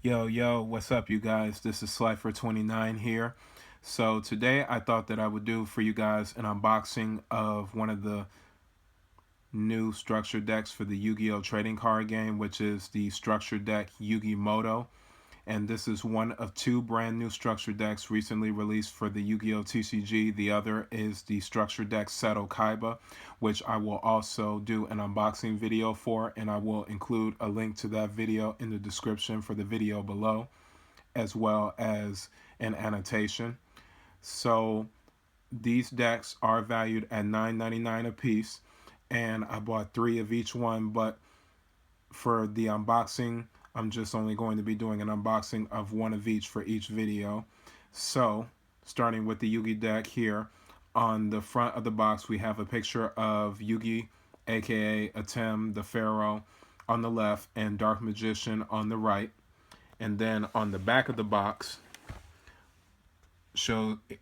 Yo, what's up, you guys? This is Slifer29 here. So, today I thought that I would do for you guys an unboxing of one of the new structure decks for the Yu-Gi-Oh! Trading card game, which is the structure deck Yugi Muto. And this is one of two brand new structure decks recently released for the Yu-Gi-Oh! TCG. The other is the structure deck Seto Kaiba, which I will also do an unboxing video for, and I will include a link to that video in the description for the video below, as well as an annotation. So these decks are valued at $9.99 a piece, and I bought three of each one, but for the unboxing, I'm just only going to be doing an unboxing of one of each for each video. So, starting with the Yugi deck here, on the front of the box we have a picture of Yugi, aka Atem the Pharaoh, on the left, and Dark Magician on the right. And then on the back of the box,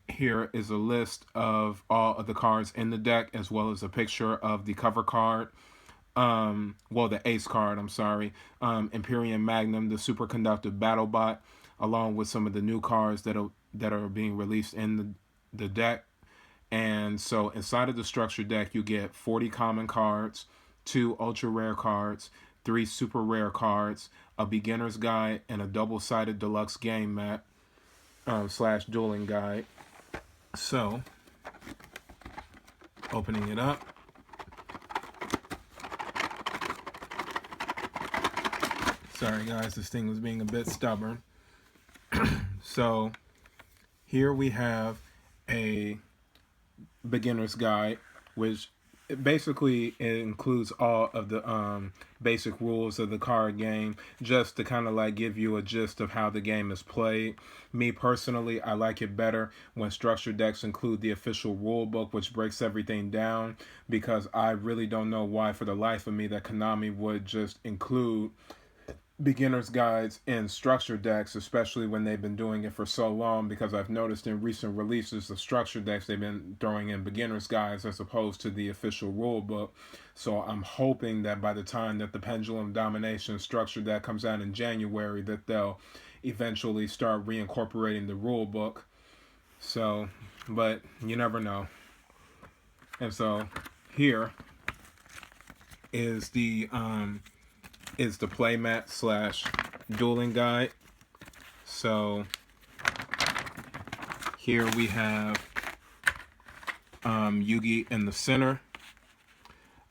here is a list of all of the cards in the deck, as well as a picture of the cover card. The ace card, I'm sorry. Imperium Magnum, the superconductive battle bot, along with some of the new cards that are being released in the deck. And so inside of the structure deck, you get 40 common cards, 2 ultra rare cards, 3 super rare cards, a beginner's guide, and a double-sided deluxe game mat slash dueling guide. So, opening it up. Sorry guys, this thing was being a bit stubborn. So, here we have a beginner's guide, which basically it includes all of the basic rules of the card game, just to kind of like give you a gist of how the game is played. Me personally, I like it better when structured decks include the official rule book, which breaks everything down, because I really don't know why for the life of me that Konami would just include beginner's guides in structure decks, especially when they've been doing it for so long, because I've noticed in recent releases of structure decks they've been throwing in beginner's guides as opposed to the official rule book. So I'm hoping that by the time that the Pendulum Domination structure deck comes out in January, that they'll eventually start reincorporating the rule book. So, but you never know. And so here is the playmat slash dueling guide. So here we have Yugi in the center,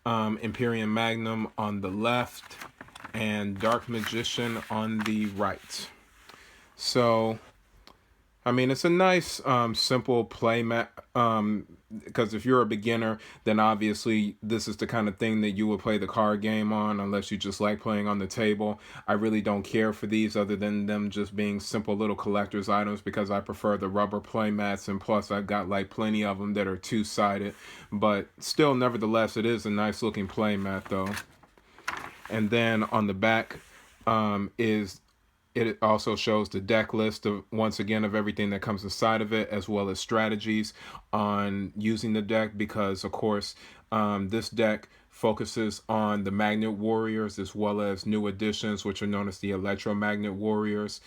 Imperium Magnum on the left, and Dark Magician on the right. So, I mean, it's a nice, simple playmat. Because if you're a beginner, then obviously this is the kind of thing that you would play the card game on, unless you just like playing on the table. I really don't care for these, other than them just being simple little collector's items, because I prefer the rubber playmats, and plus I've got like plenty of them that are two-sided. But still, nevertheless, it is a nice looking playmat though. And then on the back is it also shows the deck list of, once again, of everything that comes inside of it, as well as strategies on using the deck, because of course this deck focuses on the Magnet Warriors, as well as new additions which are known as the Electromagnet Warriors.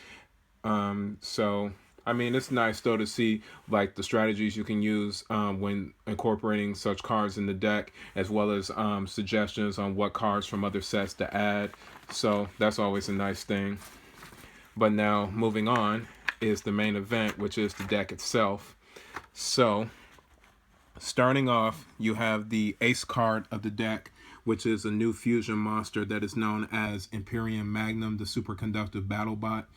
So I mean, it's nice though to see like the strategies you can use when incorporating such cards in the deck, as well as suggestions on what cards from other sets to add. So that's always a nice thing. But now, moving on, is the main event, which is the deck itself. So, starting off, you have the ace card of the deck, which is a new fusion monster that is known as Imperium Magnum, the superconductive battle bot.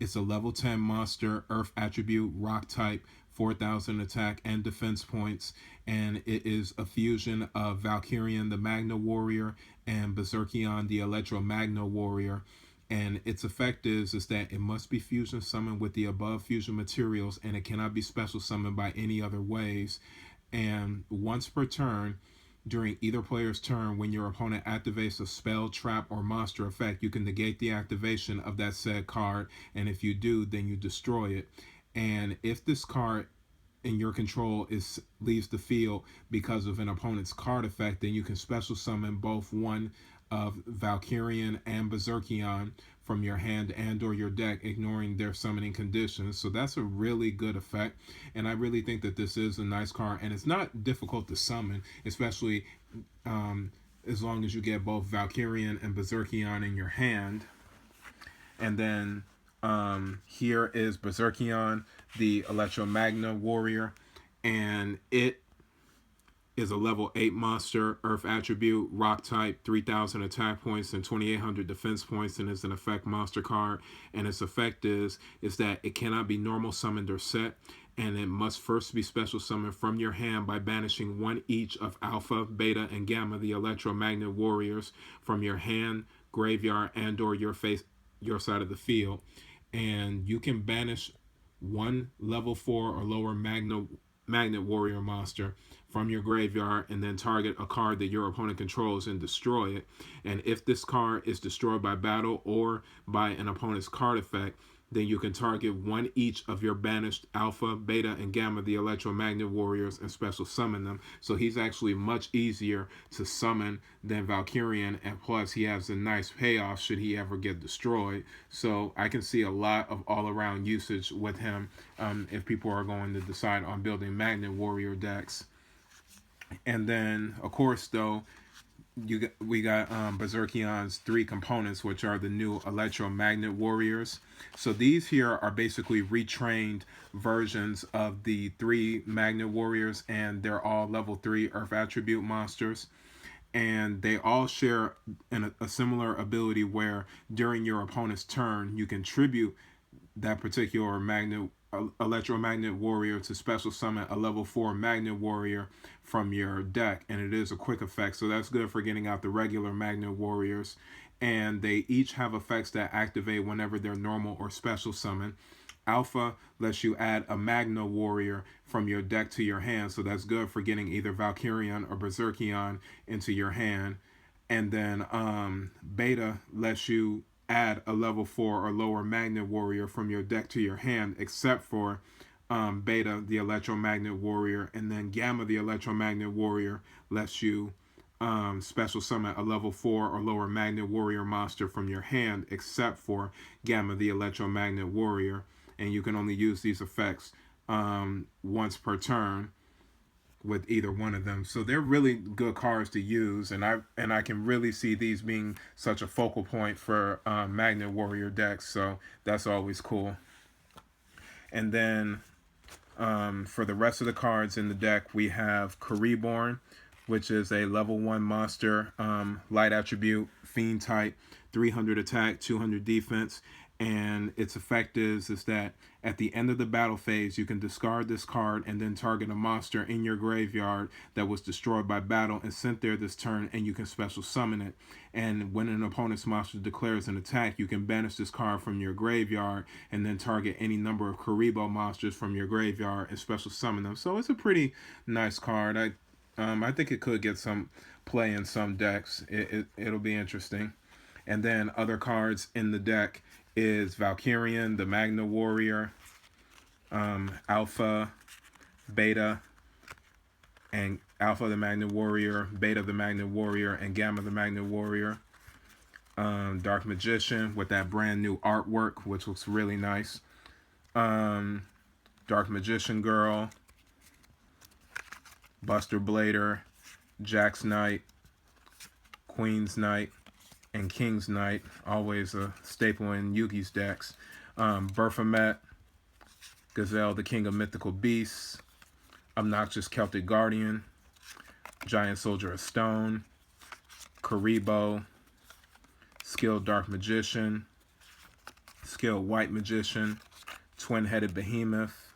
It's a level 10 monster, earth attribute, rock type, 4,000 attack and defense points, and it is a fusion of Valkyrian, the Magna Warrior, and Berserkion, the Electromagnet Warrior. And its effect is that it must be fusion summoned with the above fusion materials, and it cannot be special summoned by any other ways. And once per turn, during either player's turn, when your opponent activates a spell, trap, or monster effect, you can negate the activation of that said card, and if you do, then you destroy it. And if this card in your control leaves the field because of an opponent's card effect, then you can special summon both one of Valkyrian and Berserkion from your hand and or your deck, ignoring their summoning conditions. So that's a really good effect, and I really think that this is a nice card, and it's not difficult to summon, especially as long as you get both Valkyrian and Berserkion in your hand. And then here is Berserkion, the Electromagnet Warrior, and it is a level 8 monster, Earth attribute, rock type, 3,000 attack points and 2,800 defense points, and is an effect monster card. And its effect is that it cannot be normal summoned or set, and it must first be special summoned from your hand by banishing one each of Alpha, Beta, and Gamma, the Electromagnet Warriors, from your hand, graveyard, and or your side of the field. And you can banish one level 4 or lower Magnet Warrior monster from your graveyard and then target a card that your opponent controls and destroy it. And if this card is destroyed by battle or by an opponent's card effect, then you can target one each of your banished Alpha, Beta, and Gamma, the Electromagnet Warriors, and special summon them. So he's actually much easier to summon than Valkyrian, and plus he has a nice payoff should he ever get destroyed. So I can see a lot of all-around usage with him if people are going to decide on building Magnet Warrior decks. And then, of course, though, we got Berserkion's 3 components, which are the new Electromagnet Warriors. So these here are basically retrained versions of the 3 Magnet Warriors, and they're all level 3 Earth attribute monsters. And they all share a similar ability where during your opponent's turn, you can tribute that particular Electromagnet Warrior to special summon a level 4 Magnet Warrior from your deck, and it is a quick effect, so that's good for getting out the regular Magnet Warriors. And they each have effects that activate whenever they're normal or special summon. Alpha lets you add a Magna Warrior from your deck to your hand, so that's good for getting either Valkyrian or Berserkion into your hand. And then Beta lets you add a level 4 or lower Magnet Warrior from your deck to your hand, except for Beta, the Electromagnet Warrior. And then Gamma, the Electromagnet Warrior, lets you special summon a level 4 or lower Magnet Warrior monster from your hand, except for Gamma, the Electromagnet Warrior. And you can only use these effects once per turn with either one of them. So they're really good cards to use, and I can really see these being such a focal point for Magnet Warrior decks, so that's always cool. And then for the rest of the cards in the deck, we have Kariborn, which is a level 1 monster, light attribute, fiend type, 300 attack, 200 defense. And its effect is that at the end of the battle phase, you can discard this card and then target a monster in your graveyard that was destroyed by battle and sent there this turn, and you can special summon it. And when an opponent's monster declares an attack, you can banish this card from your graveyard and then target any number of Karibo monsters from your graveyard and special summon them. So it's a pretty nice card. I think it could get some play in some decks. It'll be interesting. And then other cards in the deck is Valkyrian, the Magna Warrior, Alpha, Beta, and Alpha the Magna Warrior, Beta the Magna Warrior, and Gamma the Magna Warrior. Dark Magician with that brand new artwork, which looks really nice. Dark Magician Girl, Buster Blader, Jack's Knight, Queen's Knight, and King's Knight, always a staple in Yugi's decks. Baphomet, Gazelle, the King of Mythical Beasts, Obnoxious Celtic Guardian, Giant Soldier of Stone, Karibo, Skilled Dark Magician, Skilled White Magician, Twin-Headed Behemoth,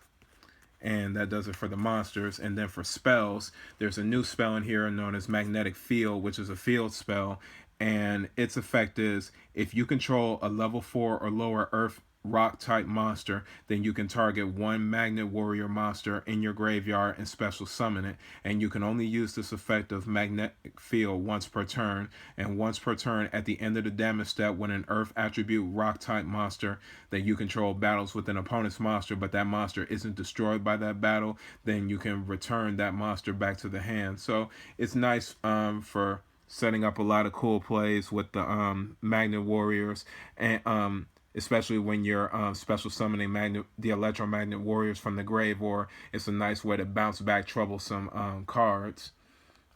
and that does it for the monsters. And then for spells, there's a new spell in here known as Magnetic Field, which is a field spell. And its effect is if you control a level 4 or lower Earth rock type monster, then you can target one Magnet Warrior monster in your graveyard and special summon it. And you can only use this effect of Magnetic Field once per turn. And once per turn at the end of the damage step, when an Earth attribute rock type monster that you control battles with an opponent's monster, but that monster isn't destroyed by that battle, then you can return that monster back to the hand. So it's nice for setting up a lot of cool plays with the Magnet Warriors, and especially when you're special summoning the Electromagnet Warriors from the grave, or it's a nice way to bounce back troublesome cards.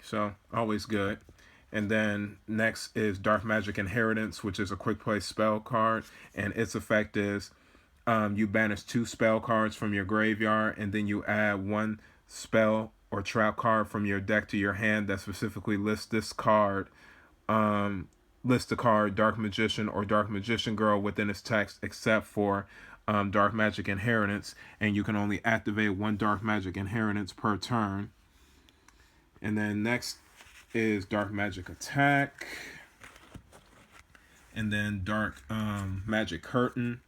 So always good. And then next is Dark Magic Inheritance, which is a quick play spell card, and its effect is you banish 2 spell cards from your graveyard, and then you add 1 spell or trap card from your deck to your hand that specifically lists this card, list the card Dark Magician or Dark Magician Girl within its text, except for Dark Magic Inheritance, and you can only activate 1 Dark Magic Inheritance per turn. And then next is Dark Magic Attack, and then Dark Magic Curtain,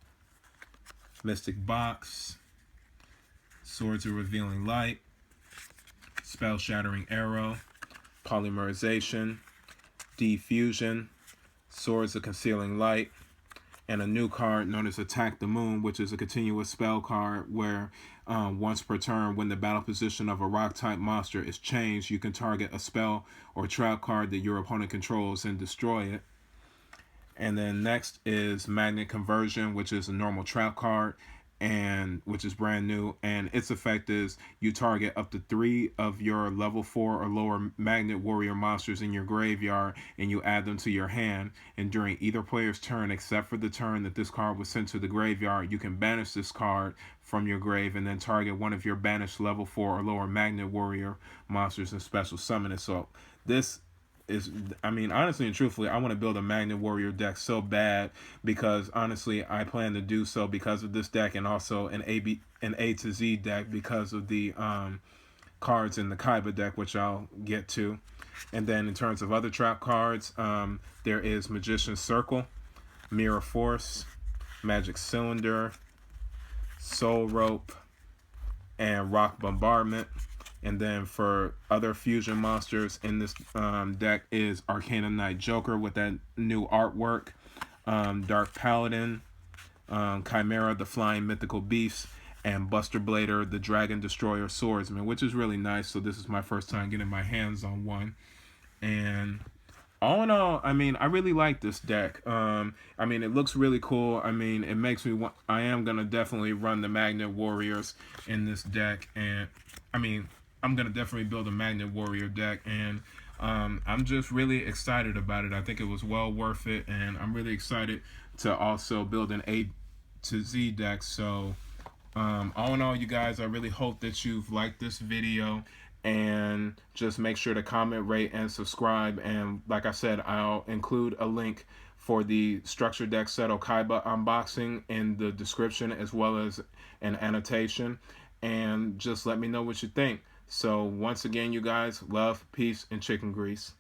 Mystic Box, Swords of Revealing Light, Spell Shattering Arrow, Polymerization, Diffusion, Swords of Concealing Light, and a new card known as Attack the Moon, which is a continuous spell card where once per turn, when the battle position of a rock-type monster is changed, you can target a spell or trap card that your opponent controls and destroy it. And then next is Magnet Conversion, which is a normal trap card, and which is brand new, and its effect is you target up to 3 of your level 4 or lower Magnet Warrior monsters in your graveyard, and you add them to your hand, and during either player's turn except for the turn that this card was sent to the graveyard, you can banish this card from your grave and then target one of your banished level 4 or lower Magnet Warrior monsters and special summon it. So this is, I mean, honestly and truthfully, I want to build a Magnet Warrior deck so bad, because honestly I plan to do so because of this deck, and also an A to Z deck because of the cards in the Kaiba deck, which I'll get to. And then in terms of other trap cards, there is Magician's Circle, Mirror Force, Magic Cylinder, Soul Rope, and Rock Bombardment. And then for other fusion monsters in this deck is Arcana Knight Joker with that new artwork, Dark Paladin, Chimera the Flying Mythical Beast, and Buster Blader the Dragon Destroyer Swordsman, which is really nice. So this is my first time getting my hands on one. And all in all, I mean, I really like this deck. I mean, it looks really cool. I mean, it makes me want, I am going to definitely run the Magnet Warriors in this deck. And I mean, I'm going to definitely build a Magnet Warrior deck, and I'm just really excited about it. I think it was well worth it, and I'm really excited to also build an A to Z deck. So all in all, you guys, I really hope that you've liked this video, and just make sure to comment, rate, and subscribe. And like I said, I'll include a link for the Structure Deck Set Kaiba unboxing in the description, as well as an annotation, and just let me know what you think. So once again, you guys, love, peace, and chicken grease.